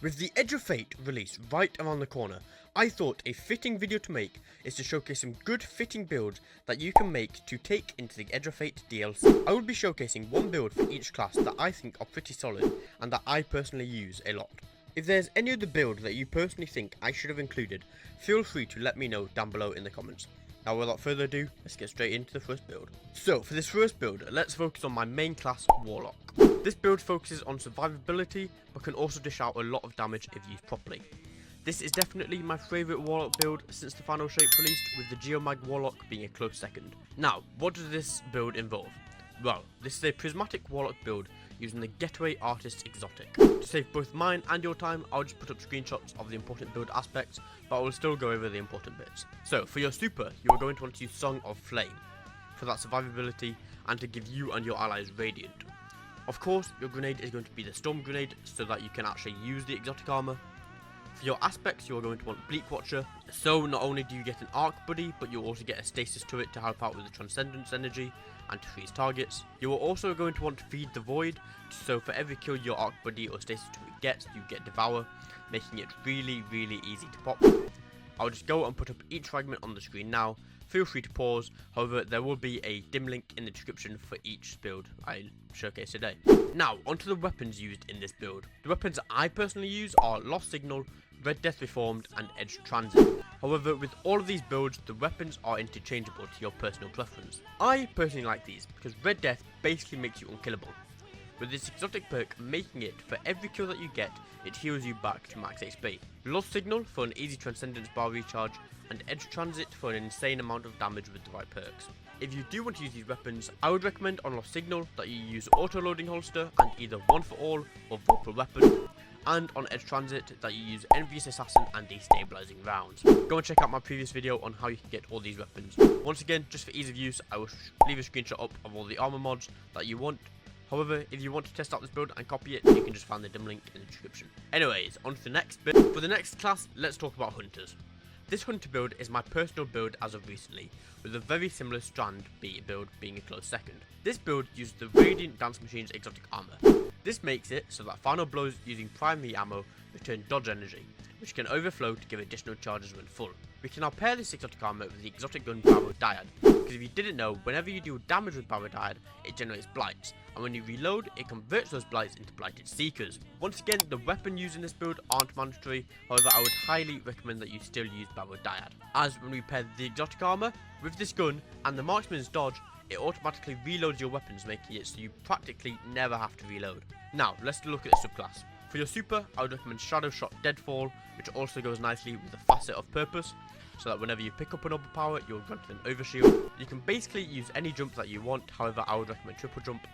With the Edge of Fate release right around the corner, I thought a fitting video to make is to showcase some good fitting builds that you can make to take into the Edge of Fate DLC. I will be showcasing one build for each class that I think are pretty solid and that I personally use a lot. If there's any other build that you personally think I should have included, feel free to let me know down below in the comments. Now without further ado, let's get straight into the first build. So for this first build, let's focus on my main class, Warlock. This build focuses on survivability, but can also dish out a lot of damage if used properly. This is definitely my favourite Warlock build since the final shape released, with the Geomag Warlock being a close second. Now, what does this build involve? Well, this is a prismatic Warlock build using the Getaway Artist exotic. To save both mine and your time, I'll just put up screenshots of the important build aspects, but I will still go over the important bits. So, for your super, you are going to want to use Song of Flame, for that survivability and to give you and your allies Radiant. Of course, your grenade is going to be the Storm Grenade, so that you can actually use the exotic armor. For your aspects, you are going to want Bleak Watcher, so not only do you get an arc buddy, but you'll also get a stasis turret to help out with the Transcendence energy and to freeze targets. You are also going to want to Feed the Void, so for every kill your arc buddy or stasis turret gets, you get Devour, making it really easy to pop. I'll just go and put up each fragment on the screen now. Feel free to pause, however there will be a dim link in the description for each build I showcase today. Now, onto the weapons used in this build. The weapons I personally use are Lost Signal, Red Death Reformed and Edge Transit. However, with all of these builds, the weapons are interchangeable to your personal preference. I personally like these because Red Death basically makes you unkillable, with this exotic perk making it for every kill that you get, it heals you back to max HP. Lost Signal for an easy Transcendence bar recharge, and Edge Transit for an insane amount of damage with the right perks. If you do want to use these weapons, I would recommend on Lost Signal that you use Auto Loading Holster and either One for All or Vote per Weapon, and on Edge Transit that you use Envious Assassin and Destabilizing Rounds. Go and check out my previous video on how you can get all these weapons. Once again, just for ease of use, I will leave a screenshot up of all the armor mods that you want. However, if you want to test out this build and copy it, you can just find the dim link in the description. Anyways, on to the next bit. For the next class, let's talk about Hunters. This Hunter build is my personal build as of recently, with a very similar Strand build being a close second. This build uses the Radiant Dance Machine's exotic armor. This makes it so that final blows using primary ammo return dodge energy, which can overflow to give additional charges when full. We can now pair this exotic armor with the exotic gun Barrow Dyad, because if you didn't know, whenever you do damage with Barrow Dyad, it generates blights, and when you reload, it converts those blights into blighted seekers. Once again, the weapon used in this build aren't mandatory, however I would highly recommend that you still use Barrow Dyad, as when we pair the exotic armor with this gun and the marksman's dodge, it automatically reloads your weapons, making it so you practically never have to reload. Now, let's look at the subclass. For your super, I would recommend Shadow Shot Deadfall, which also goes nicely with the Facet of Purpose, so that whenever you pick up an overpower, you'll grant an overshield. You can basically use any jump that you want, however I would recommend triple jump.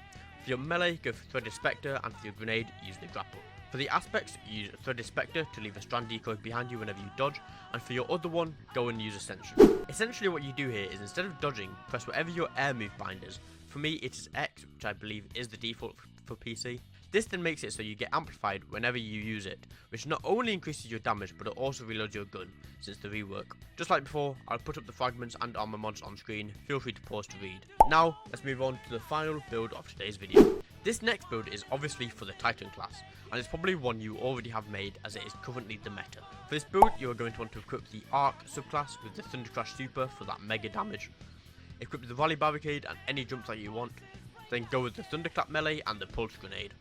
For your melee, go for Threaded Spectre, and for your grenade, use the grapple. For the aspects, use Threaded Spectre to leave a strand decoy behind you whenever you dodge, and for your other one, go and use Ascension. Essentially what you do here is instead of dodging, press whatever your air move bind is. For me it is X, which I believe is the default for PC. This then makes it so you get amplified whenever you use it, which not only increases your damage but it also reloads your gun since the rework. Just like before, I'll put up the fragments and armor mods on screen, feel free to pause to read. Now, let's move on to the final build of today's video. This next build is obviously for the Titan class, and it's probably one you already have made as it is currently the meta. For this build, you are going to want to equip the Arc subclass with the Thunder Crash super for that mega damage. Equip the Volley Barricade and any jumps that you want, then go with the Thunderclap melee and the Pulse Grenade.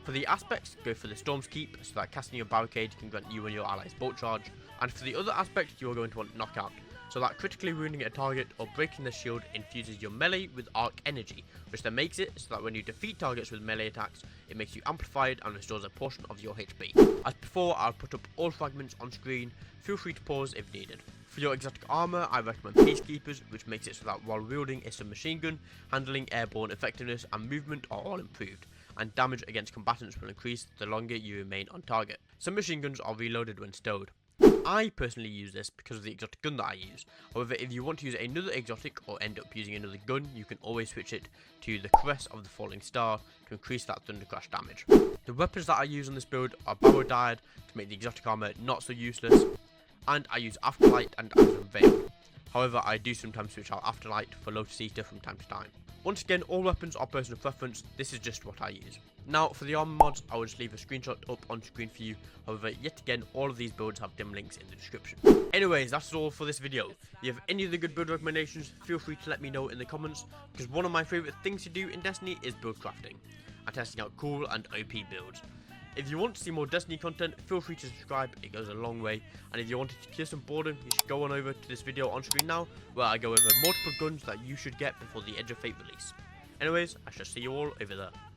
For the aspects, go for the Storm's Keep so that casting your barricade can grant you and your allies bolt charge, and for the other aspect you are going to want Knockout, so that critically wounding a target or breaking their shield infuses your melee with arc energy, which then makes it so that when you defeat targets with melee attacks, it makes you amplified and restores a portion of your HP. As before, I'll put up all fragments on screen, feel free to pause if needed. For your exotic armor, I recommend Peacekeepers, which makes it so that while wielding a submachine gun, handling airborne effectiveness and movement are all improved, and damage against combatants will increase the longer you remain on target. Some machine guns are reloaded when stowed. I personally use this because of the exotic gun that I use. However, if you want to use another exotic or end up using another gun, you can always switch it to the Caress of the Falling Star to increase that Thunder Crash damage. The weapons that I use on this build are Barrow Dyad to make the exotic armor not so useless, and I use Afterlight and Amazon Veil. However, I do sometimes switch out Afterlight for Lotus Eater from time to time. Once again, all weapons are personal preference, this is just what I use. Now, for the armor mods, I will just leave a screenshot up on screen for you. However, yet again, all of these builds have dim links in the description. Anyways, that's all for this video. If you have any other good build recommendations, feel free to let me know in the comments, because one of my favourite things to do in Destiny is build crafting and testing out cool and OP builds. If you want to see more Destiny content, feel free to subscribe, it goes a long way. And if you wanted to kill some boredom, you should go on over to this video on screen now, where I go over multiple guns that you should get before the Edge of Fate release. Anyways, I shall see you all over there.